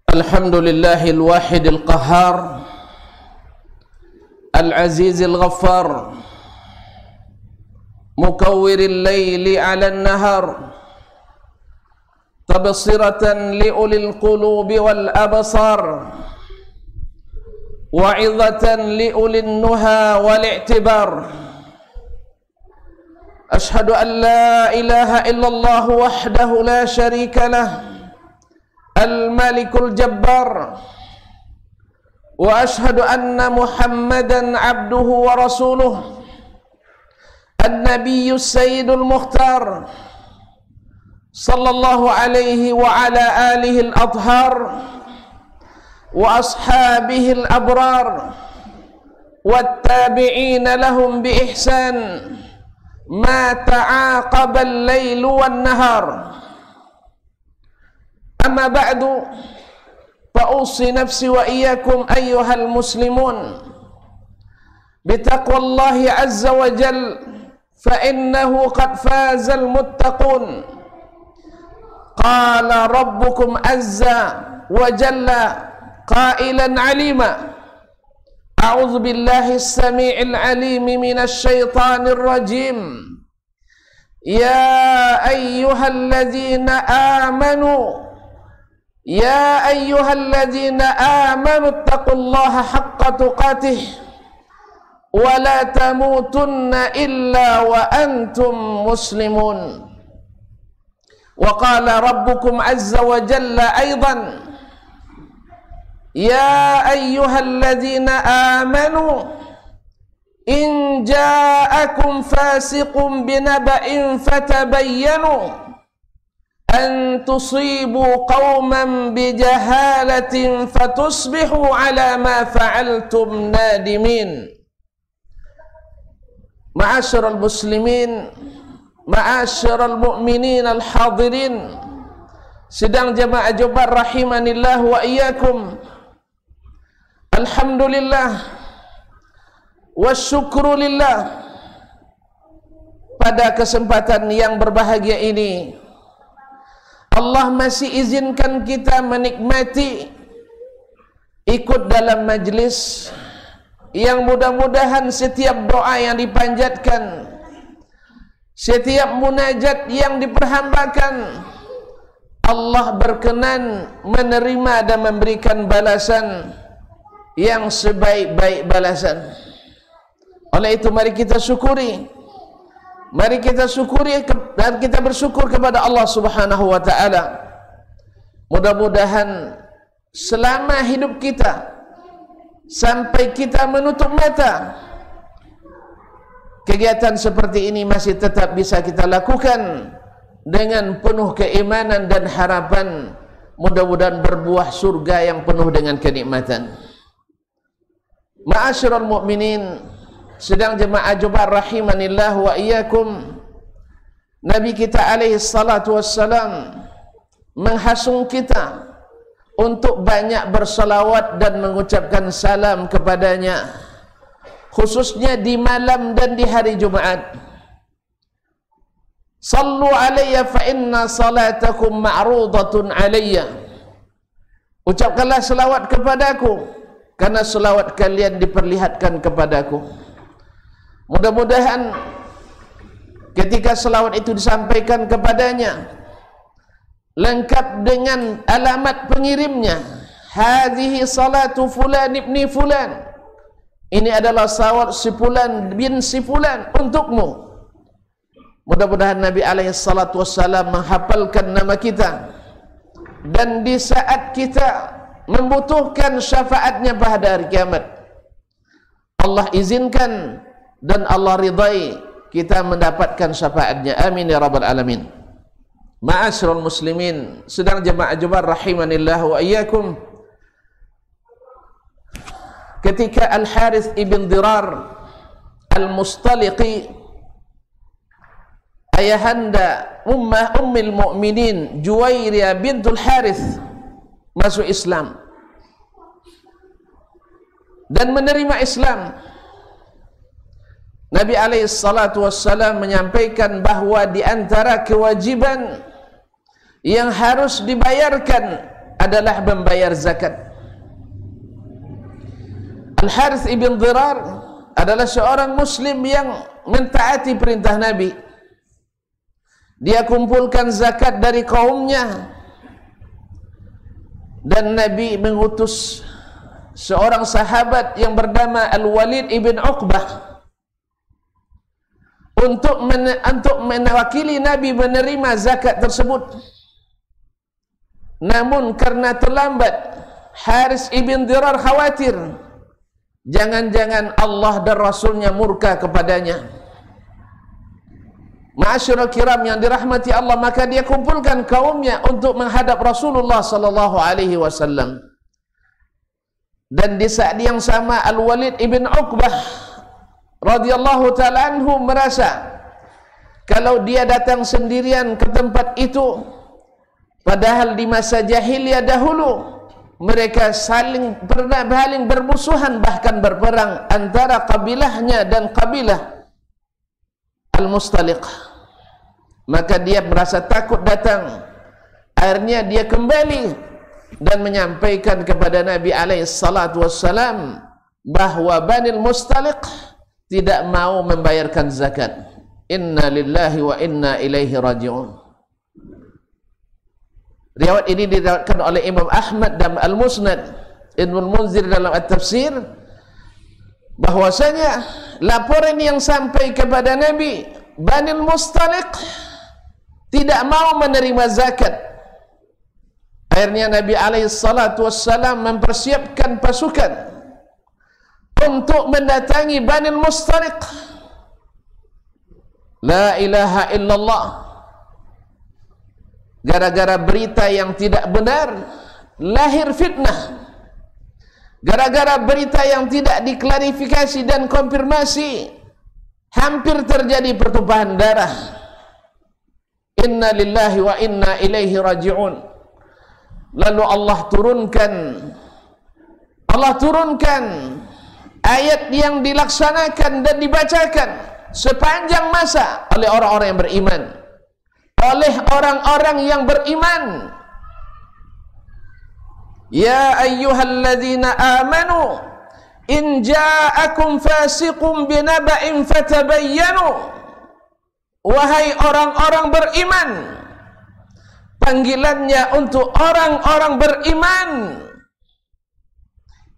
Alhamdulillahil wahidil qahhar al-azizil ghaffar mukawwiril layli 'alan nahar tabsiratan liulil qulubi wal absar wa'izatan liulin nuha wal i'tibar. Ashhadu an la ilaha illallah wahdahu la syarika lah al-malikul jabbar wa ashhadu anna muhammadan abduhu wa rasuluh an-nabiyyus sayyidul mukhtar sallallahu alaihi wa ala alihi al-athhar wa ashabihi al-abrar wat-tabi'ina lahum bi ihsan ma ta'aqaba al-lailu wan-nahar. Amma ba'du, fa'usi nafsi wa iyyakum ayyuhal muslimun bitaqwallahi azza wa jal fa innahu qad fazal muttaqun. Qala rabbukum azza wa jalla qailan 'alima a'udzu billahi as-sami'il 'alimi minasy syaithanir rajim. Ya ayyuhalladzina amanu Ya ayyuhalladzina amanu taqullaha haqqa tuqatih wa la tamutunna illa wa antum muslimun. Wa qala rabbukum azza wa jalla aidan Ya ayyuhalladzina amanu in ja'akum fasiqun binaba'in fatabayyanu an tusibu qauman bijahalatin fatusbihu ala ma fa'altum nadimin. Ma'asyiral muslimin, ma'asyiral mu'minin al-hadirin, sidang jamaah Jumat rahimanillah wa iyyakum. Alhamdulillah wasyukrulillah, pada kesempatan yang berbahagia ini Allah masih izinkan kita menikmati ikut dalam majlis yang mudah-mudahan setiap doa yang dipanjatkan, setiap munajat yang diperhambakan, Allah berkenan menerima dan memberikan balasan yang sebaik-baik balasan. Oleh itu mari kita syukuri. Mari kita syukuri dan kita bersyukur kepada Allah Subhanahu wa taala. Mudah-mudahan selama hidup kita sampai kita menutup mata, kegiatan seperti ini masih tetap bisa kita lakukan dengan penuh keimanan dan harapan, mudah-mudahan berbuah surga yang penuh dengan kenikmatan. Ma'asyiral mu'minin, sedang jemaah Jumat rahimanillah wa iyyakum, Nabi kita alaihi salatu wassalam menghasung kita untuk banyak bersalawat dan mengucapkan salam kepadanya, khususnya di malam dan di hari Jumat. Sallu alayya fa inna salatakum ma'rudatun alayya. Ucapkanlah selawat kepadaku, karena selawat kalian diperlihatkan kepadaku. Mudah-mudahan ketika selawat itu disampaikan kepadanya lengkap dengan alamat pengirimnya, hadhihi salatu fulan ibni fulan, ini adalah salawat si fulan bin si fulan untukmu. Mudah-mudahan Nabi alaihi salatu wassalam menghafalkan nama kita, dan di saat kita membutuhkan syafaatnya pada hari kiamat, Allah izinkan dan Allah ridai kita mendapatkan syafaatnya. Amin ya rabbal alamin. Ma'asyiral muslimin, sedang jemaah Jumat rahimanillah wa iyyakum, ketika Al-Harith ibn Dirar Al-Mustaliqi, ayahanda ummil mu'minin Juwairiyah bintul Harith, masuk Islam dan menerima Islam, Nabi SAW menyampaikan bahawa di antara kewajiban yang harus dibayarkan adalah membayar zakat. Al-Harith ibn Dhirar adalah seorang muslim yang mentaati perintah Nabi. Dia kumpulkan zakat dari kaumnya, dan Nabi mengutus seorang sahabat yang bernama Al-Walid ibn Uqbah untuk mewakili Nabi menerima zakat tersebut. Namun karena terlambat, Harith ibn Dhirar khawatir jangan-jangan Allah dan Rasulnya murka kepadanya. Ma'asyiral kiram yang dirahmati Allah, maka dia kumpulkan kaumnya untuk menghadap Rasulullah sallallahu alaihi wasallam. Dan di saat yang sama Al-Walid ibn Uqbah radhiyallahu ta'ala anhu merasa kalau dia datang sendirian ke tempat itu, padahal di masa jahiliyah dahulu mereka saling bermusuhan, bahkan berperang antara kabilahnya dan kabilah Al-Mustaliq. Maka dia merasa takut datang. Akhirnya dia kembali dan menyampaikan kepada Nabi SAW bahwa Bani Al-Mustaliq tidak mau membayarkan zakat. Inna lillahi wa inna ilaihi raji'un. Riwayat ini diriwayatkan oleh Imam Ahmad dalam Al-Musnad, Ibnul Munzir dalam At-Tafsir, bahwasanya laporan yang sampai kepada Nabi, Bani Al-Mustaliq tidak mau menerima zakat. Akhirnya Nabi SAW mempersiapkan pasukan untuk mendatangi Bani Al-Mustaliq. La ilaha illallah. Gara-gara berita yang tidak benar lahir fitnah. Gara-gara berita yang tidak diklarifikasi dan konfirmasi, hampir terjadi pertumpahan darah. Inna lillahi wa inna ilaihi raji'un. Lalu Allah turunkan ayat yang dilaksanakan dan dibacakan sepanjang masa oleh orang-orang yang beriman. Oleh orang-orang yang beriman. Ya ayyuhalladzina amanu in ja'akum fasiqun binaba'in fatabayyanu. Wahai orang-orang beriman, panggilannya untuk orang-orang beriman.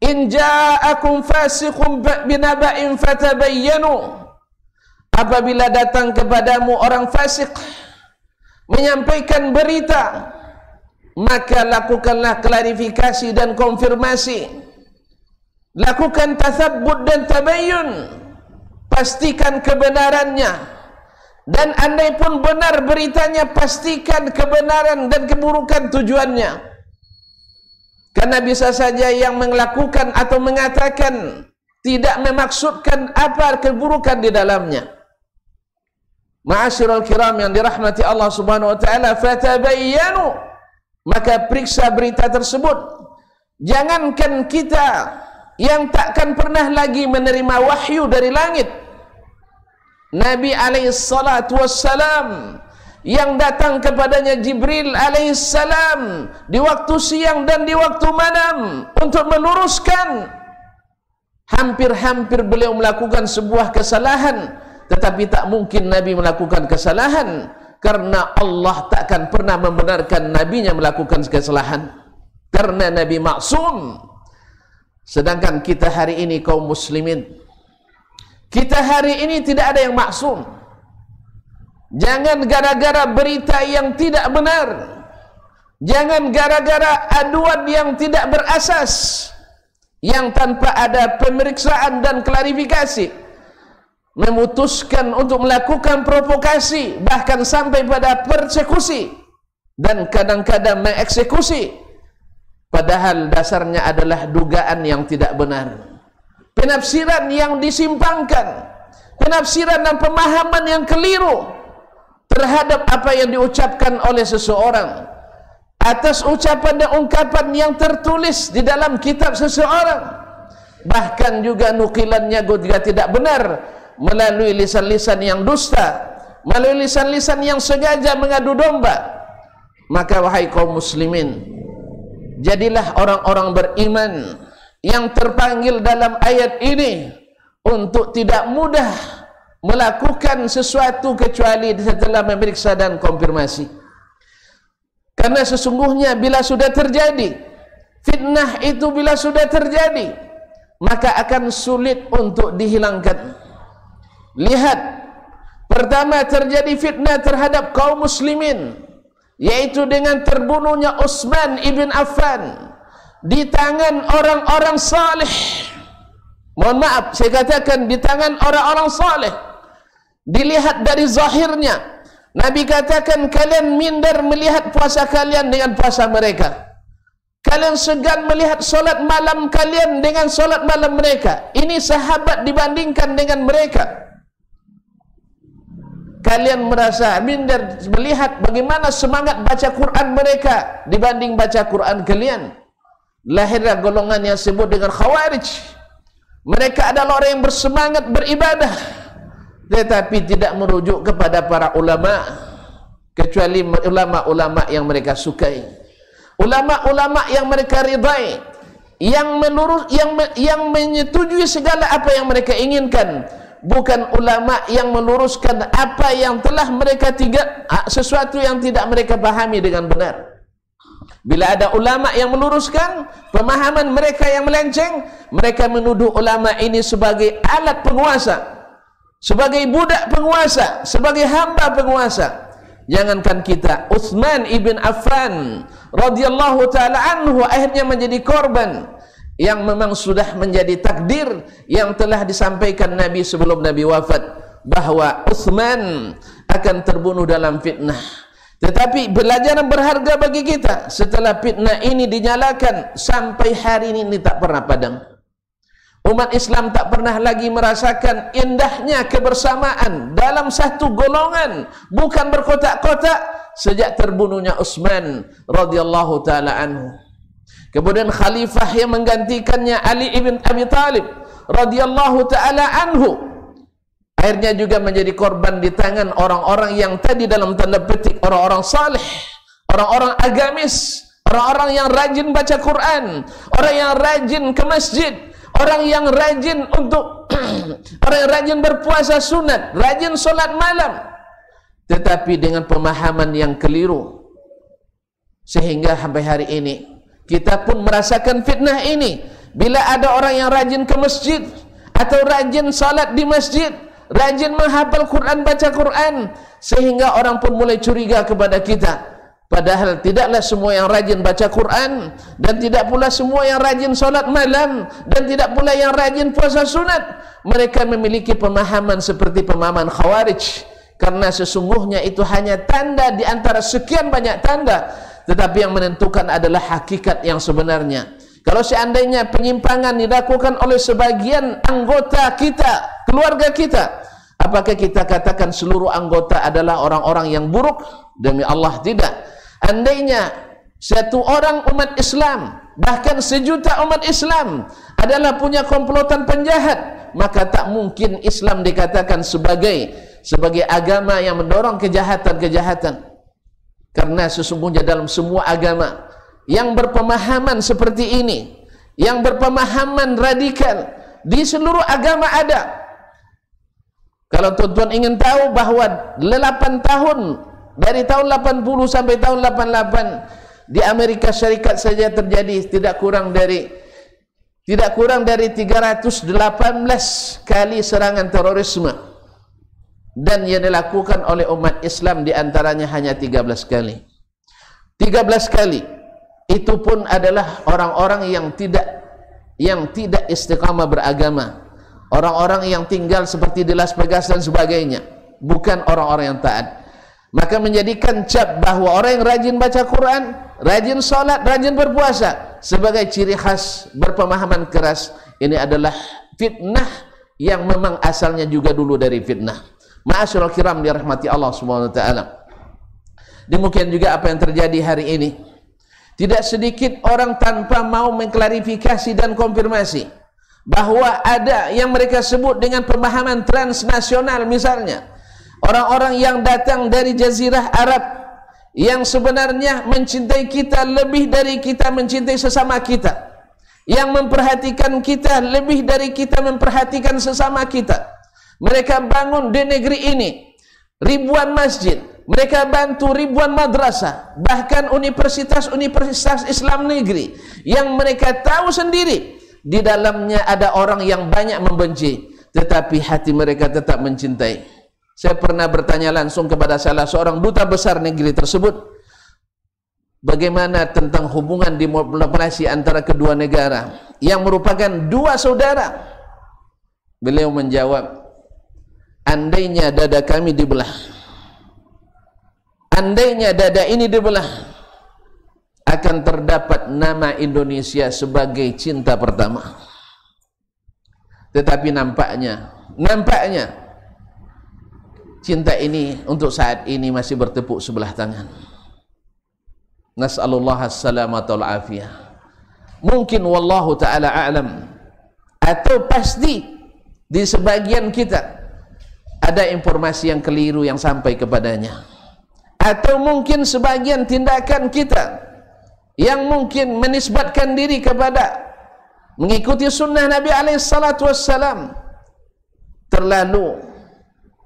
In ja'akum fasiqun binaba'in fatabayyanu. Apabila datang kepadamu orang fasik menyampaikan berita, maka lakukanlah klarifikasi dan konfirmasi. Lakukan tathabbut dan tabayyun. Pastikan kebenarannya. Dan andai pun benar beritanya, pastikan kebenaran dan keburukan tujuannya. Karena bisa saja yang melakukan atau mengatakan tidak memaksudkan apa keburukan di dalamnya. Ma'asyiral kiram yang dirahmati Allah Subhanahu wa taala, fatabayyanu, maka periksa berita tersebut. Jangankan kita yang takkan pernah lagi menerima wahyu dari langit, Nabi SAW yang datang kepadanya Jibril alaihissalam di waktu siang dan di waktu malam untuk meluruskan, hampir-hampir beliau melakukan sebuah kesalahan, tetapi tak mungkin Nabi melakukan kesalahan, karena Allah takkan pernah membenarkan nabinya melakukan kesalahan, karena Nabi maksum. Sedangkan kita hari ini kaum muslimin, kita hari ini tidak ada yang maksum. Jangan gara-gara berita yang tidak benar, jangan gara-gara aduan yang tidak berasas, yang tanpa ada pemeriksaan dan klarifikasi, memutuskan untuk melakukan provokasi, bahkan sampai pada persekusi, dan kadang-kadang mengeksekusi, padahal dasarnya adalah dugaan yang tidak benar, penafsiran yang disimpangkan, penafsiran dan pemahaman yang keliru terhadap apa yang diucapkan oleh seseorang atas ucapan dan ungkapan yang tertulis di dalam kitab seseorang, bahkan juga nukilannya juga tidak benar, melalui lisan-lisan yang dusta, melalui lisan-lisan yang sengaja mengadu domba. Maka wahai kaum muslimin, jadilah orang-orang beriman yang terpanggil dalam ayat ini untuk tidak mudah melakukan sesuatu kecuali setelah memeriksa dan konfirmasi. Karena sesungguhnya bila sudah terjadi fitnah itu, bila sudah terjadi, maka akan sulit untuk dihilangkan. Lihat, pertama terjadi fitnah terhadap kaum muslimin, yaitu dengan terbunuhnya Utsman ibn Affan di tangan orang-orang saleh. Mohon maaf, saya katakan di tangan orang-orang saleh. Dilihat dari zahirnya, Nabi katakan kalian minder melihat puasa kalian dengan puasa mereka. Kalian segan melihat solat malam kalian dengan solat malam mereka. Ini sahabat dibandingkan dengan mereka. Kalian merasa minder melihat bagaimana semangat baca Quran mereka dibanding baca Quran kalian. Lahirlah golongan yang disebut dengan Khawarij. Mereka adalah orang yang bersemangat beribadah, tetapi tidak merujuk kepada para ulama, kecuali ulama-ulama yang mereka sukai, ulama-ulama yang mereka ridai, yang menyetujui segala apa yang mereka inginkan, bukan ulama yang meluruskan apa yang telah mereka sesuatu yang tidak mereka pahami dengan benar. Bila ada ulama yang meluruskan pemahaman mereka yang melenceng, mereka menuduh ulama ini sebagai alat penguasa, sebagai budak penguasa, sebagai hamba penguasa. Jangankan kita, Utsman ibn Affan radhiyallahu taala anhu akhirnya menjadi korban yang memang sudah menjadi takdir yang telah disampaikan Nabi sebelum Nabi wafat, bahwa Utsman akan terbunuh dalam fitnah. Tetapi pelajaran berharga bagi kita, setelah fitnah ini dinyalakan sampai hari ini tak pernah padam. Umat Islam tak pernah lagi merasakan indahnya kebersamaan dalam satu golongan, bukan berkotak-kotak, sejak terbunuhnya Utsman radhiyallahu taala anhu. Kemudian khalifah yang menggantikannya, Ali ibn Abi Thalib radhiyallahu taala anhu, akhirnya juga menjadi korban di tangan orang-orang yang tadi dalam tanda petik orang-orang saleh, orang-orang agamis, orang-orang yang rajin baca Quran, orang yang rajin ke masjid, orang yang rajin untuk orang yang rajin berpuasa sunat, rajin solat malam, tetapi dengan pemahaman yang keliru, sehingga sampai hari ini kita pun merasakan fitnah ini. Bila ada orang yang rajin ke masjid atau rajin salat di masjid, rajin menghafal Quran, baca Quran, sehingga orang pun mulai curiga kepada kita. Padahal tidaklah semua yang rajin baca Quran, dan tidak pula semua yang rajin salat malam, dan tidak pula yang rajin puasa sunat, mereka memiliki pemahaman seperti pemahaman Khawarij. Karena sesungguhnya itu hanya tanda di antara sekian banyak tanda, tetapi yang menentukan adalah hakikat yang sebenarnya. Kalau seandainya penyimpangan dilakukan oleh sebagian anggota kita, keluarga kita, apakah kita katakan seluruh anggota adalah orang-orang yang buruk? Demi Allah, tidak. Andainya satu orang umat Islam, bahkan sejuta umat Islam adalah punya komplotan penjahat, maka tak mungkin Islam dikatakan sebagai agama yang mendorong kejahatan-kejahatan. Karena sesungguhnya dalam semua agama yang berpemahaman seperti ini, yang berpemahaman radikal, di seluruh agama ada. Kalau tuan-tuan ingin tahu bahwa 8 tahun, dari tahun 80 sampai tahun 88, di Amerika Syarikat saja terjadi tidak kurang dari 318 kali serangan terorisme, dan yang dilakukan oleh umat Islam diantaranya hanya 13 kali. 13 kali itu pun adalah orang-orang yang tidak istiqamah beragama, orang-orang yang tinggal seperti di Las Vegas dan sebagainya, bukan orang-orang yang taat. Maka menjadikan cap bahwa orang yang rajin baca Quran, rajin salat, rajin berpuasa sebagai ciri khas berpemahaman keras. Ini adalah fitnah yang memang asalnya juga dulu dari fitnah. Ma'asyiral kiram dirahmati Allah Subhanahu wa taala. Demikian juga apa yang terjadi hari ini. Tidak sedikit orang tanpa mau mengklarifikasi dan konfirmasi bahwa ada yang mereka sebut dengan pemahaman transnasional, misalnya orang-orang yang datang dari Jazirah Arab yang sebenarnya mencintai kita lebih dari kita mencintai sesama kita, yang memperhatikan kita lebih dari kita memperhatikan sesama kita. Mereka bangun di negeri ini ribuan masjid, mereka bantu ribuan madrasah, bahkan universitas-universitas Islam negeri yang mereka tahu sendiri di dalamnya ada orang yang banyak membenci, tetapi hati mereka tetap mencintai. Saya pernah bertanya langsung kepada salah seorang duta besar negeri tersebut, bagaimana tentang hubungan diplomasi antara kedua negara yang merupakan dua saudara. Beliau menjawab, andainya dada kami dibelah, andainya dada ini dibelah, akan terdapat nama Indonesia sebagai cinta pertama. Tetapi nampaknya cinta ini untuk saat ini masih bertepuk sebelah tangan. Nas'alullah as-salamata wal afiyah. Mungkin wallahu ta'ala a'lam, atau pasti di sebagian kita ada informasi yang keliru yang sampai kepadanya, atau mungkin sebagian tindakan kita yang mungkin menisbatkan diri kepada mengikuti sunnah Nabi SAW,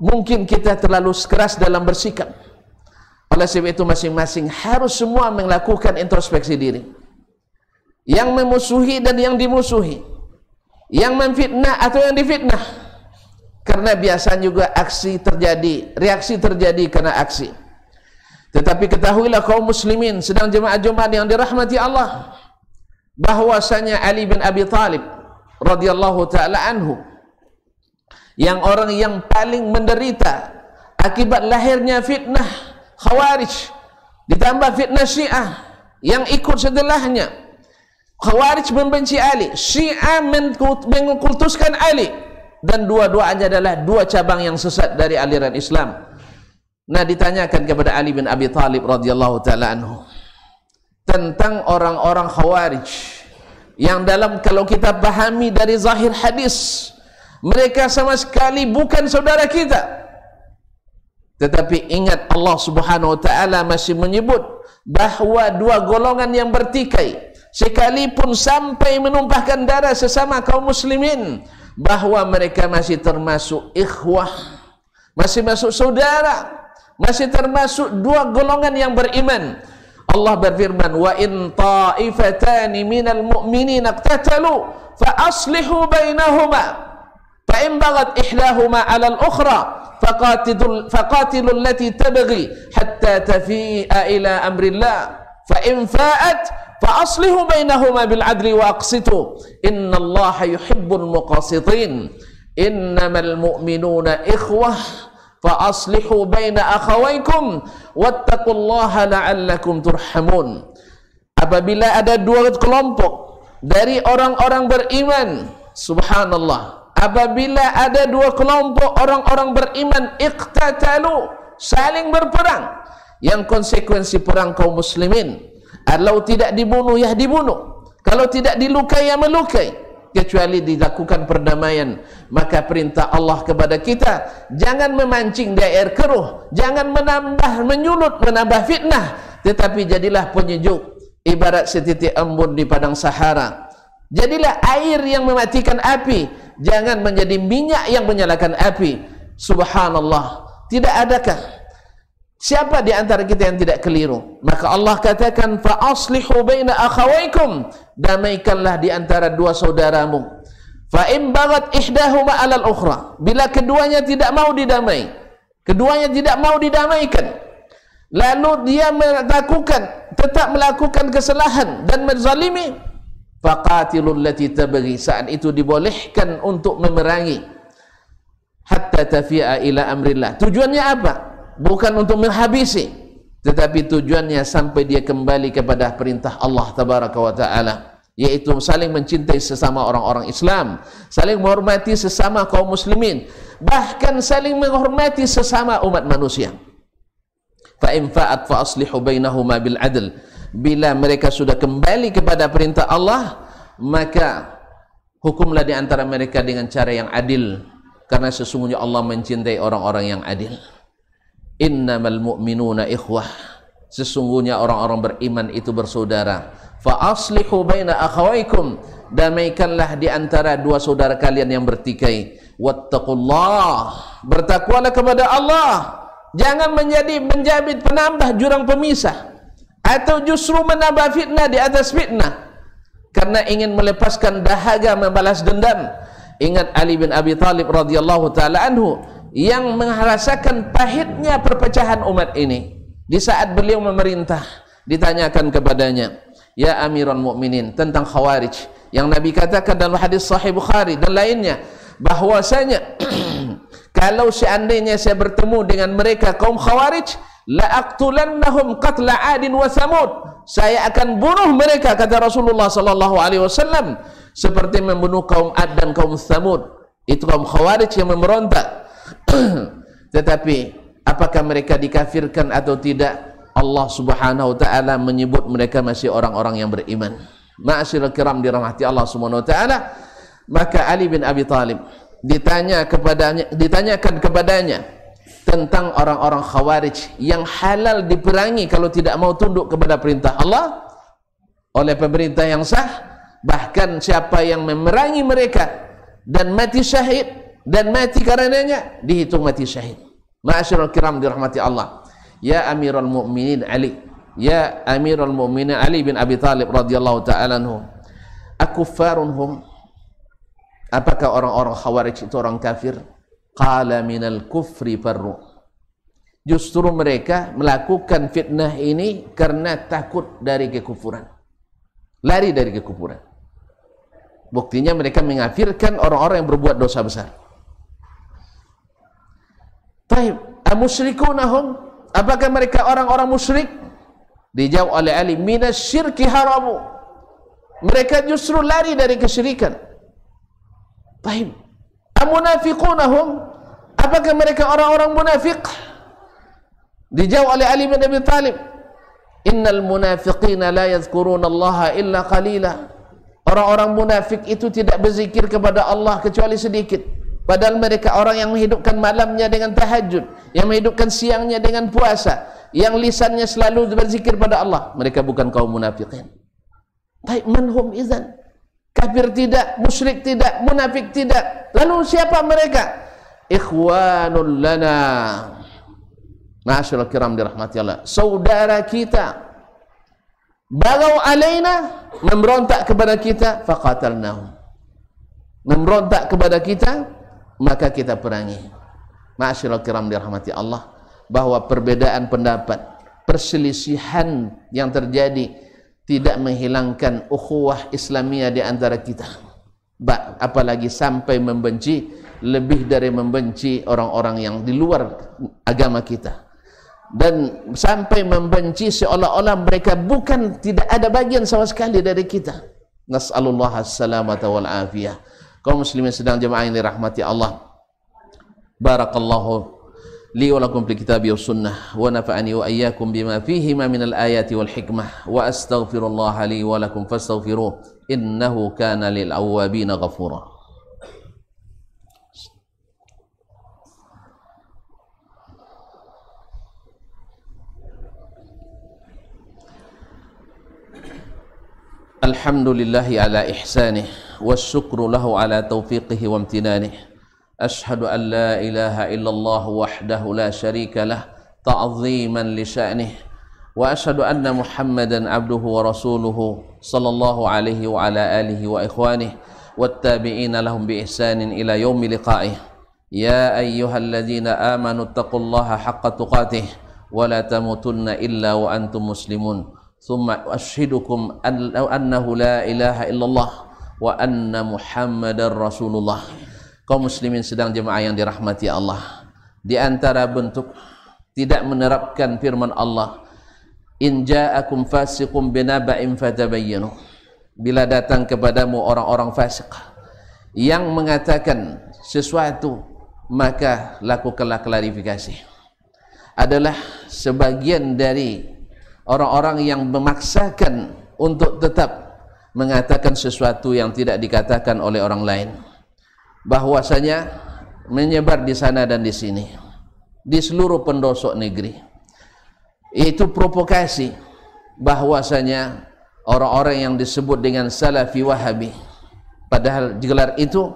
mungkin kita terlalu keras dalam bersikap. Oleh sebab itu masing-masing harus semua melakukan introspeksi diri, yang memusuhi dan yang dimusuhi, yang memfitnah atau yang difitnah, karena biasanya juga reaksi terjadi karena aksi. Tetapi ketahuilah kaum muslimin, sedang jemaah-jemaah yang dirahmati Allah, bahwasanya Ali bin Abi Thalib radhiyallahu taala anhu, yang orang yang paling menderita akibat lahirnya fitnah Khawarij ditambah fitnah Syiah yang ikut setelahnya. Khawarij membenci Ali, Syiah mengkultuskan Ali, dan dua-duanya adalah dua cabang yang sesat dari aliran Islam. Nah, ditanyakan kepada Ali bin Abi Thalib radhiyallahu taala anhu tentang orang-orang Khawarij yang kalau kita pahami dari zahir hadis, mereka sama sekali bukan saudara kita. Tetapi ingat, Allah Subhanahu wa taala masih menyebut bahwa dua golongan yang bertikai, sekalipun sampai menumpahkan darah sesama kaum muslimin, bahwa mereka masih termasuk ikhwah, masih masuk saudara, masih termasuk dua golongan yang beriman. Allah berfirman, wa in ta'ifatani minal mu'minina iqtatalu fa aslihu bainahuma fa in baghat ihdahuma 'ala al-ukhra faqatilu allati tabghi hatta tafi'a ila amrillah fa in fa'at fa aslihu bainahuma bil 'adli wa aqsitu innallaha yuhibbul muqsitin innamal mu'minuna ikhwah fa aslihu baina akhawaykum wattaqullaha la'allakum turhamun. Apabila ada dua kelompok dari orang-orang beriman, subhanallah, apabila ada dua kelompok orang-orang beriman iqtatalu, saling berperang, yang konsekuensi perang kaum muslimin, kalau tidak dibunuh ya dibunuh, kalau tidak dilukai ya melukai, kecuali dilakukan perdamaian. Maka perintah Allah kepada kita, jangan memancing di air keruh, jangan menyulut, menambah fitnah, tetapi jadilah penyejuk, ibarat setitik embun di padang Sahara. Jadilah air yang mematikan api, jangan menjadi minyak yang menyalakan api. Subhanallah, tidak adakah siapa di antara kita yang tidak keliru? Maka Allah katakan, fa aslihu baina akhawaykum, damaikanlah di antara dua saudaramu. Fa in baghat ihdahuma 'alal ukhra, bila keduanya tidak mau didamai, keduanya tidak mau didamaikan, lalu dia tetap melakukan kesalahan dan menzalimi, faqatilul lati tabghi, saat itu dibolehkan untuk memerangi, hatta tafi'a ila amrillah. Tujuannya apa? Bukan untuk menghabisi, tetapi tujuannya sampai dia kembali kepada perintah Allah tabaraka wa taala, yaitu saling mencintai sesama orang-orang Islam, saling menghormati sesama kaum muslimin, bahkan saling menghormati sesama umat manusia. Fa in fa'at fa aslihu bainahuma bil 'adl, bila mereka sudah kembali kepada perintah Allah, maka Hukumlah di antara mereka dengan cara yang adil, karena sesungguhnya Allah mencintai orang-orang yang adil. Innamal mu'minuna ikhwah, sesungguhnya orang-orang beriman itu bersaudara. Fa aslihu baina akhawaikum, damaikanlah di antara dua saudara kalian yang bertikai. Wattaqullah, bertakwalah kepada Allah, jangan menjadi penambah jurang pemisah atau justru menambah fitnah di atas fitnah karena ingin melepaskan dahaga membalas dendam. Ingat Ali bin Abi Thalib radhiyallahu taala anhu yang merasakan pahitnya perpecahan umat ini. Di saat beliau memerintah, ditanyakan kepadanya, ya Amirul Mukminin, tentang Khawarij yang Nabi katakan dalam hadis Sahih Bukhari dan lainnya bahwasanya kalau seandainya saya bertemu dengan mereka kaum Khawarij, la aqtulannahum qatla 'adin wa Thamud, saya akan bunuh mereka, kata Rasulullah sallallahu alaihi wasallam, seperti membunuh kaum Ad dan kaum Thamud. Itu kaum Khawarij yang memberontak. Tetapi apakah mereka dikafirkan atau tidak? Allah Subhanahu wa taala menyebut mereka masih orang-orang yang beriman. Ma'asyiral kiram dirahmati Allah Subhanahu wa taala. Maka Ali bin Abi Thalib ditanyakan kepadanya tentang orang-orang Khawarij yang halal diperangi kalau tidak mau tunduk kepada perintah Allah oleh pemerintah yang sah. Bahkan siapa yang memerangi mereka dan mati syahid dan mati karenanya dihitung mati syahid. Ma'asyiral kiram dirahmati Allah. Ya Amirul Mukminin Ali, ya Amirul Mukminin Ali bin Abi Thalib radhiyallahu ta'ala anhu, akuffarun hum, apakah orang-orang Khawarij itu orang kafir? Qala minal kufri farru, justru mereka melakukan fitnah ini karena takut dari kekufuran, lari dari kekufuran. Buktinya mereka mengafirkan orang-orang yang berbuat dosa besar. Taib, amusyrikunahum, apakah mereka orang-orang musyrik? Dijawab oleh Ali, minasyirki haramu, mereka justru lari dari kesyirikan. Taib, amunafiqunahum, apakah mereka orang-orang munafik? Dijawab oleh Ali bin Abi Thalib, innal munafiqina la yadhkuruna Allah illa qalila, orang-orang munafik itu tidak berzikir kepada Allah kecuali sedikit. Padahal mereka orang yang menghidupkan malamnya dengan tahajud, yang menghidupkan siangnya dengan puasa, yang lisannya selalu berzikir pada Allah. Mereka bukan kaum munafikin. Taib, manhum idzan, kafir tidak, musyrik tidak, munafik tidak. Lalu siapa mereka? Ikhwanul lana, ma'asyiral kiram dirahmati Allah, saudara kita. Bagau alaina, memberontak kepada kita, faqatalnahum, memberontak kepada kita, maka kita perangi. Ma'asyiral kiram dirahmati Allah, bahwa perbedaan pendapat, perselisihan yang terjadi tidak menghilangkan ukhuwah Islamiyah di antara kita. Apalagi sampai membenci, lebih dari membenci orang-orang yang di luar agama kita, dan sampai membenci seolah-olah mereka bukan, tidak ada bagian sama sekali dari kita. Nas'alullah as-salamata wal afiyah. Kaum muslimin sedang jemaah yang dirahmati Allah, barakallahu li wa lakum fi kitabi was sunnah wa nafa'ani wa iyyakum bima fihi ma minal ayati wal hikmah wa astaghfirullah li wa lakum fastaghfiruh innahu kana lil awwabin ghafura. Alhamdulillahi ala ihsanih wasyukru lahu ala taufiqihi wa amtinanih. Ashhadu an la ilaha illallah wahdahu la syarika lah ta'ziman li sya'nih, wa ashhadu anna Muhammadan abduhu wa rasuluhu sallallahu alaihi wa ala alihi wa ikhwanih wattabi'ina lahum bi ihsanin ila yaumi liqa'ih. Ya ayyuhalladzina amanu taqullaha haqqa tuqatih wa la tamutunna illa wa antum muslimun. Thumma ashhidukum annahu la ilaha illallah wa anna Muhammadar Rasulullah. Kaum muslimin sedang jemaah yang dirahmati Allah, di antara bentuk tidak menerapkan firman Allah, in ja'akum fasiqun binaba'in fatabayyanu, bila datang kepadamu orang-orang fasik yang mengatakan sesuatu, maka lakukanlah klarifikasi, adalah sebagian dari orang-orang yang memaksakan untuk tetap mengatakan sesuatu yang tidak dikatakan oleh orang lain, bahwasanya menyebar di sana dan di sini, di seluruh pendosok negeri. Itu provokasi bahwasanya orang-orang yang disebut dengan Salafi Wahabi, padahal gelar itu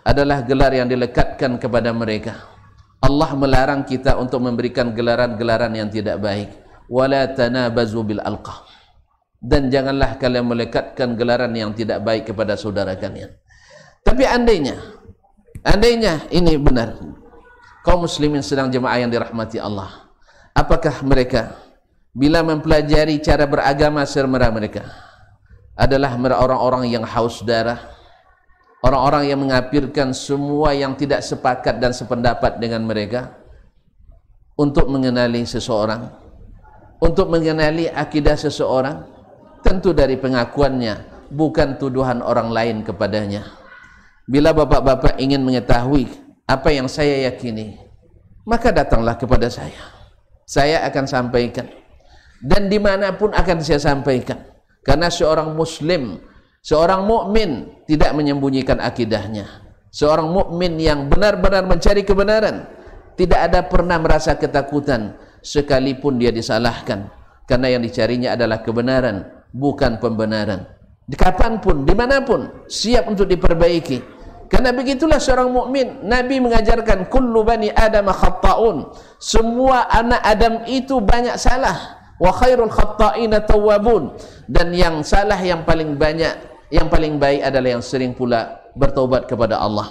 adalah gelar yang dilekatkan kepada mereka. Allah melarang kita untuk memberikan gelaran-gelaran yang tidak baik. Wala tanabazu bil alqab. Dan janganlah kalian melekatkan gelaran yang tidak baik kepada saudara kalian. Tapi andainya ini benar, kaum muslimin sedang jemaah yang dirahmati Allah, apakah mereka bila mempelajari cara beragama sermera mereka adalah orang-orang yang haus darah, orang-orang yang mengapirkan semua yang tidak sepakat dan sependapat dengan mereka untuk mengenali seseorang, untuk mengenali akidah seseorang? Tentu dari pengakuannya, bukan tuduhan orang lain kepadanya. Bila bapak-bapak ingin mengetahui apa yang saya yakini, maka datanglah kepada saya akan sampaikan, dan dimanapun akan saya sampaikan. Karena seorang muslim, seorang mukmin tidak menyembunyikan akidahnya. Seorang mukmin yang benar-benar mencari kebenaran tidak ada pernah merasa ketakutan sekalipun dia disalahkan, karena yang dicarinya adalah kebenaran, bukan pembenaran. Kapanpun, dimanapun, siap untuk diperbaiki. Karena begitulah seorang mukmin. Nabi mengajarkan kullu bani Adam khatta'un. Semua anak Adam itu banyak salah. Wa khairul khatta'ina tawwabun. Dan yang salah yang paling banyak, yang paling baik adalah yang sering pula bertaubat kepada Allah.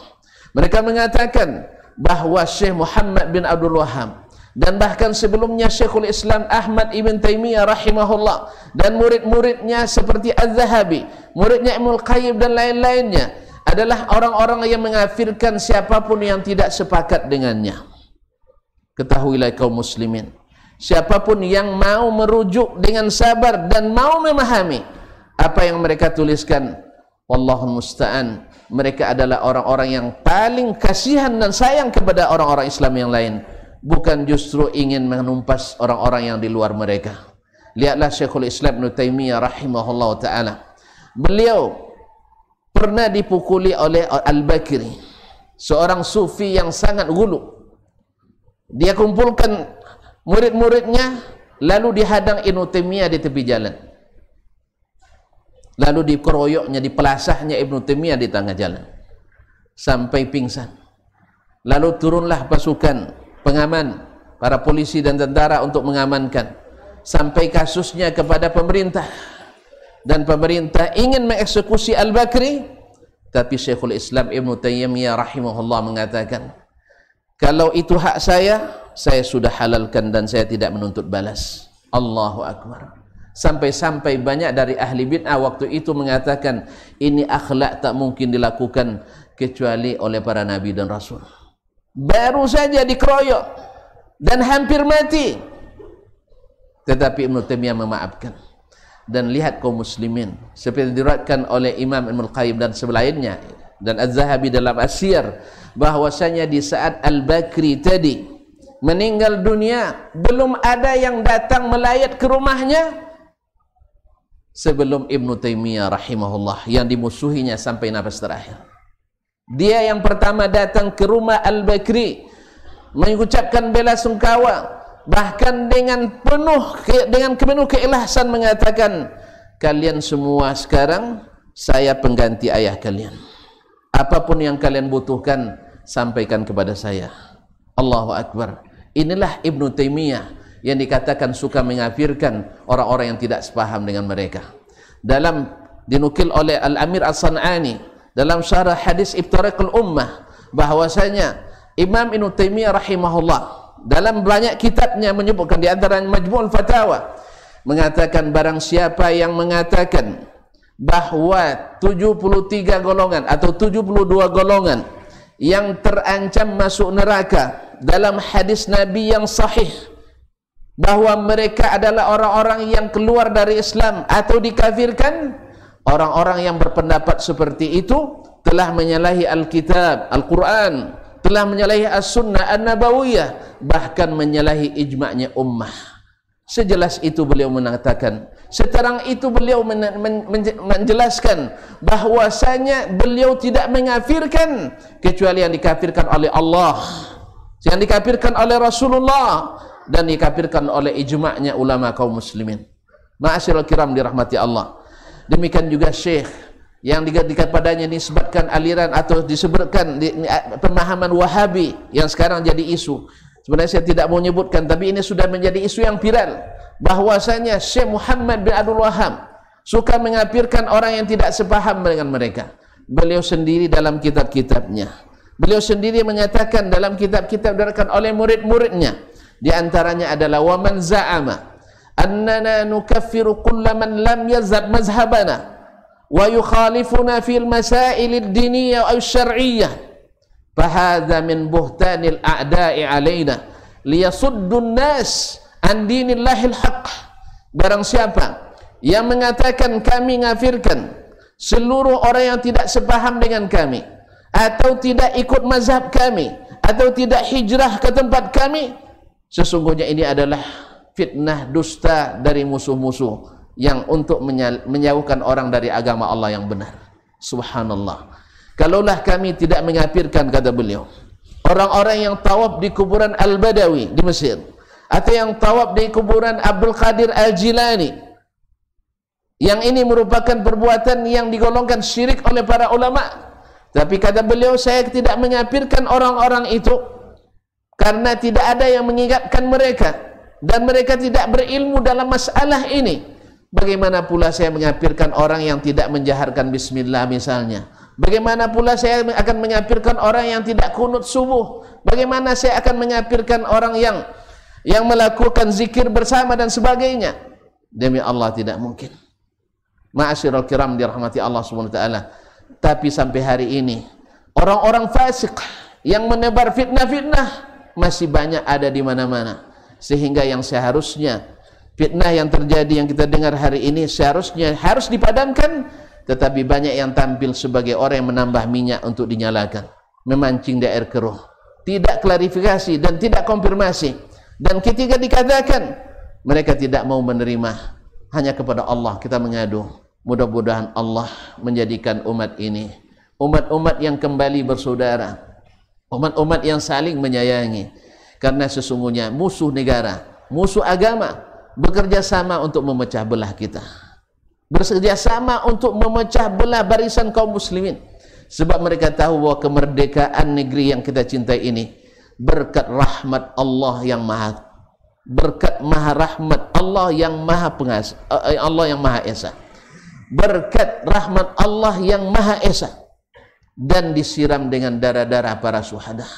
Mereka mengatakan bahawa Syekh Muhammad bin Abdul Wahhab dan bahkan sebelumnya Syekhul Islam Ahmad ibn Taimiyah rahimahullah dan murid-muridnya seperti Az-Zahabi, muridnya Ibnul Qayyim dan lain-lainnya adalah orang-orang yang mengafirkan siapapun yang tidak sepakat dengannya. Ketahuilah kaum muslimin, siapapun yang mau merujuk dengan sabar dan mau memahami apa yang mereka tuliskan, wallahul musta'an, mereka adalah orang-orang yang paling kasihan dan sayang kepada orang-orang Islam yang lain, bukan justru ingin menumpas orang-orang yang di luar mereka. Lihatlah Syekhul Islam Ibn Taimiyah rahimahullah ta'ala, beliau pernah dipukuli oleh Al-Bakri, seorang sufi yang sangat gulu. Dia kumpulkan murid-muridnya, lalu dihadang Ibn Taimiyah di tepi jalan, lalu dikeroyoknya, dipelasahnya Ibn Taimiyah di tengah jalan sampai pingsan. Lalu turunlah pasukan pengaman, para polisi dan tentara untuk mengamankan, sampai kasusnya kepada pemerintah, dan pemerintah ingin mengeksekusi Al-Bakri. Tapi Syekhul Islam Ibn Taimiyah rahimahullah mengatakan, kalau itu hak saya sudah halalkan dan saya tidak menuntut balas. Allahu Akbar. Sampai-sampai banyak dari ahli bid'ah waktu itu mengatakan, ini akhlak tak mungkin dilakukan kecuali oleh para nabi dan rasul. Baru saja dikeroyok dan hampir mati, tetapi Ibn Taimiyah memaafkan. Dan lihat kaum muslimin, seperti diriwayatkan oleh Imam Ibnul Qayyim dan sebelahnya, dan Az-Zahabi dalam As-Siyar, bahwasanya di saat Al-Bakri tadi meninggal dunia, belum ada yang datang melayat ke rumahnya sebelum Ibn Taimiyah rahimahullah yang dimusuhinya sampai nafas terakhir. Dia yang pertama datang ke rumah Al-Bakri mengucapkan bela sungkawa, bahkan dengan penuh keikhlasan mengatakan, kalian semua sekarang saya pengganti ayah kalian. Apapun yang kalian butuhkan, sampaikan kepada saya. Allahu Akbar. Inilah Ibn Taimiyah yang dikatakan suka mengafirkan orang-orang yang tidak sepaham dengan mereka. Dalam dinukil oleh Al-Amir As-San'ani dalam syarah hadis Iftariqul Ummah, bahwasanya Imam Ibn Taimiyah rahimahullah dalam banyak kitabnya menyebutkan, di antara Majmu'ul Fatawa, mengatakan barang siapa yang mengatakan bahwa 73 golongan atau 72 golongan yang terancam masuk neraka dalam hadis Nabi yang sahih, bahwa mereka adalah orang-orang yang keluar dari Islam atau dikafirkan, orang-orang yang berpendapat seperti itu telah menyalahi Alkitab, Al-Quran, telah menyalahi As-Sunnah An-Nabawiyah, bahkan menyalahi ijma'nya ummah. Sejelas itu beliau mengatakan, seterang itu beliau menjelaskan bahwasanya beliau tidak mengafirkan kecuali yang dikafirkan oleh Allah, yang dikafirkan oleh Rasulullah, dan dikafirkan oleh ijma'nya ulama kaum muslimin. Ma'asyiral kiram dirahmati Allah. Demikian juga Syekh yang padanya disebutkan aliran atau disebutkan pemahaman Wahabi yang sekarang jadi isu. Sebenarnya saya tidak mau menyebutkan, tapi ini sudah menjadi isu yang viral, bahwasanya Syekh Muhammad bin Abdul Wahhab suka mengafirkan orang yang tidak sepaham dengan mereka. Beliau sendiri dalam kitab-kitabnya, beliau sendiri menyatakan dalam kitab-kitab diberikan oleh murid-muridnya, di antaranya adalah wa man za'ama annana nukaffiru kulla man lam yazhab mazhabana wa yukhalifuna fil masail ad-diniyah aw syar'iyyah fahadha min buhtanil a'da'i alaina liyasuddun nas an dinillahil haqq. Barang siapa yang mengatakan kami ngafirkan seluruh orang yang tidak sepaham dengan kami, atau tidak ikut mazhab kami, atau tidak hijrah ke tempat kami, sesungguhnya ini adalah fitnah dusta dari musuh-musuh yang untuk menjauhkan orang dari agama Allah yang benar. Subhanallah. Kalaulah kami tidak mengafirkan, kata beliau, orang-orang yang tawaf di kuburan Al-Badawi di Mesir, atau yang tawaf di kuburan Abdul Qadir Al-Jilani, yang ini merupakan perbuatan yang digolongkan syirik oleh para ulama. Tapi kata beliau, saya tidak mengafirkan orang-orang itu karena tidak ada yang mengingatkan mereka, dan mereka tidak berilmu dalam masalah ini. Bagaimana pula saya mengafirkan orang yang tidak menjaharkan bismillah misalnya? Bagaimana pula saya akan mengafirkan orang yang tidak kunut subuh? Bagaimana saya akan mengafirkan orang yang melakukan zikir bersama dan sebagainya? Demi Allah tidak mungkin. Ma'asyiral kiram dirahmati Allah Subhanahu wa taala. Tapi sampai hari ini orang-orang fasik yang menebar fitnah-fitnah masih banyak ada di mana-mana, sehingga yang seharusnya fitnah yang terjadi yang kita dengar hari ini seharusnya harus dipadamkan, tetapi banyak yang tampil sebagai orang yang menambah minyak untuk dinyalakan, memancing di air keruh, tidak klarifikasi dan tidak konfirmasi. Dan ketika dikatakan, mereka tidak mau menerima. Hanya kepada Allah kita mengadu. Mudah-mudahan Allah menjadikan umat ini umat-umat yang kembali bersaudara, umat-umat yang saling menyayangi. Karena sesungguhnya musuh negara, musuh agama bekerja sama untuk memecah belah kita, bekerja sama untuk memecah belah barisan kaum muslimin. Sebab mereka tahu bahwa kemerdekaan negeri yang kita cintai ini berkat rahmat Allah yang maha, berkat maha rahmat Allah yang maha pengasih, Allah yang maha esa, berkat rahmat Allah yang maha esa, dan disiram dengan darah-darah para syuhada.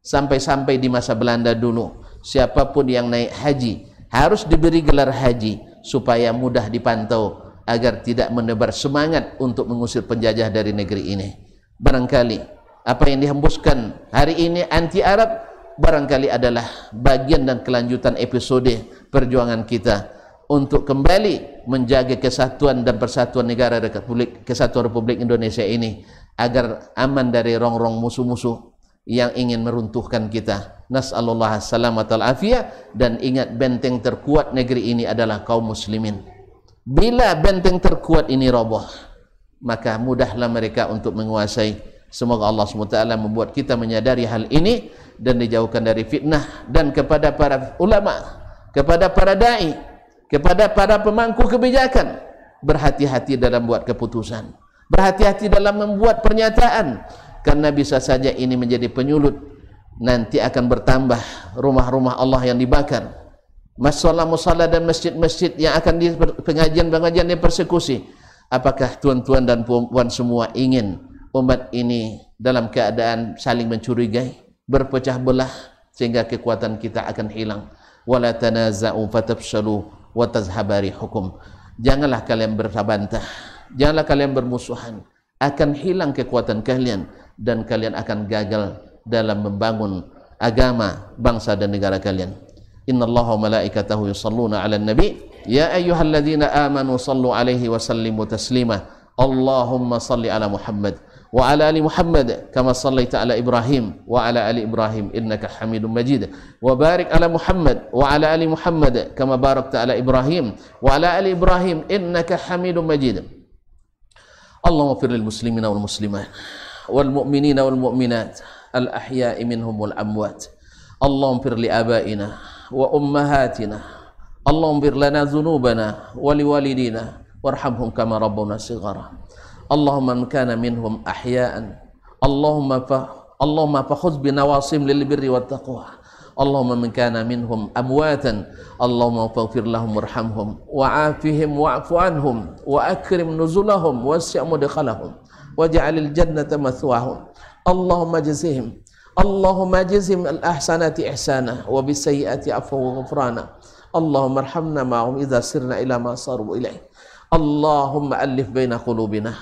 Sampai-sampai di masa Belanda dulu, siapapun yang naik haji harus diberi gelar haji supaya mudah dipantau, agar tidak menebar semangat untuk mengusir penjajah dari negeri ini. Barangkali apa yang dihembuskan hari ini anti Arab barangkali adalah bagian dan kelanjutan episode perjuangan kita untuk kembali menjaga kesatuan dan persatuan negara Kesatuan Republik Indonesia ini, agar aman dari rong-rong musuh-musuh yang ingin meruntuhkan kita. Nas'alullah salamatal afiyah. Dan ingat, benteng terkuat negeri ini adalah kaum muslimin. Bila benteng terkuat ini roboh, maka mudahlah mereka untuk menguasai. Semoga Allah SWT membuat kita menyadari hal ini dan dijauhkan dari fitnah. Dan kepada para ulama, kepada para da'i, kepada para pemangku kebijakan, berhati-hati dalam buat keputusan, berhati-hati dalam membuat pernyataan, karena bisa saja ini menjadi penyulut. Nanti akan bertambah rumah-rumah Allah yang dibakar, musala dan masjid-masjid yang akan di pengajian-pengajian dipersekusi. Apakah tuan-tuan dan puan semua ingin umat ini dalam keadaan saling mencurigai, berpecah belah, sehingga kekuatan kita akan hilang? Wala tanaza'u fatafshalu wa tazhaba rihukum. Janganlah kalian berbantah, janganlah kalian bermusuhan, akan hilang kekuatan kalian dan kalian akan gagal dalam membangun agama, bangsa dan negara kalian. Innallaha wa malaikatahu yusalluna 'alan nabi ya ayyuhalladzina amanu sallu 'alaihi wa sallimu taslima. Allahumma salli ala Muhammad wa ala ali Muhammad kama sallaita ala Ibrahim wa ala ali Ibrahim innaka Hamidum Majid, wa barik ala Muhammad wa ala ali Muhammad kama barakta ala Ibrahim wa ala ali Ibrahim innaka Hamidum Majid. Allahumma fir lil muslimina wal muslimat wal mu'minina wal mu'minat al ahya'i minhum wal amwat. Allahumma fir li abaina wa ummahatina. Allahumma fir lana dhunubana wa liwalidina warhamhum kama rabbuna shighara. Allahumma man kana minhum ahya'an Allahumma fakhudh binawasim lil birri wat taqwa. Allahumma man kana minhum amwatan Allahumma faghfir lahum warhamhum wa'afihim wa'fu anhum wa akrim nuzulahum wasi' mudkhalahum waj'alil jannata mathwahum. Allahumma jazihim al ahsanati ihsana wa bisayyiati afwa wa ghufrana. Allahumma arhamna ma'hum idza sirna ila ma saru ilaih. Allahumma alif baina qulubina.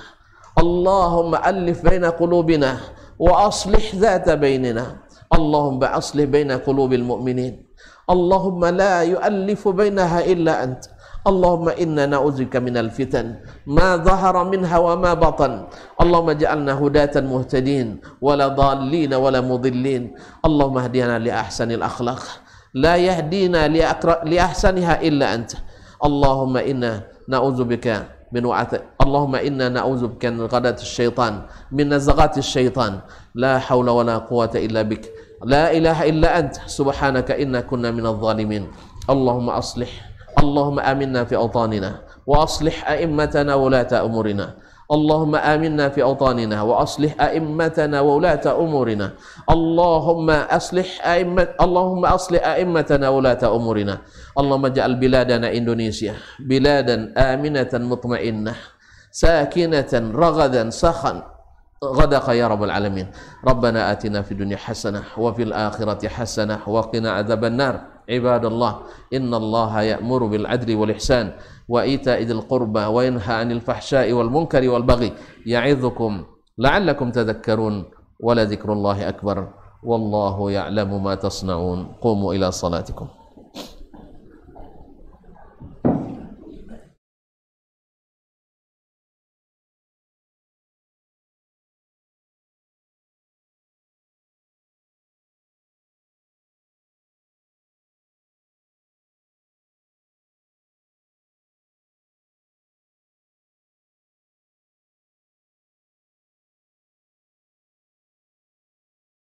Allahumma alif baina qulubina wa aslih dhata bainina. Allahumma aslih baina qulubil mu'minin. Allahumma la yu'allifu bainaha illa ant. Allahumma inna na'udzubika minal fitan ma dhahara minha wa ma batan. Allahumma ja'alna hudatan muhtadin wala dhallin wala mudillin. Allahumma hdina li ahsanil akhlaq la yahdina li ahsaniha illa anta. Allahumma inna na'udzubika min Allahumma inna na'udzubika min ghadati syaitan min nazghati syaitan. La haula wala quwata illa bik. La ilaha illa anta subhanaka inna kunna minadh dhalimin. Allahumma aminna fi awtanina wa aslih a'immatana wa ulata umurina. Allahumma aminna fi awtanina wa aslih a'immatana wa ulata umurina. Allahumma aslih a'immatana wa ulata umurina. Allahumma ja'al biladana Indonesia biladan aminatan mutmainnah sakinatan ragadan sakhan غدق يا رب العالمين. ربنا آتنا في الدنيا حسنة وفي الآخرة حسنة وقنا عذاب النار. عباد الله إن الله يأمر بالعدل والإحسان وإيتاء ذي القربى وينهى عن الفحشاء والمنكر والبغي يعظكم لعلكم تذكرون ولذكر الله أكبر والله يعلم ما تصنعون. قوموا إلى صلاتكم.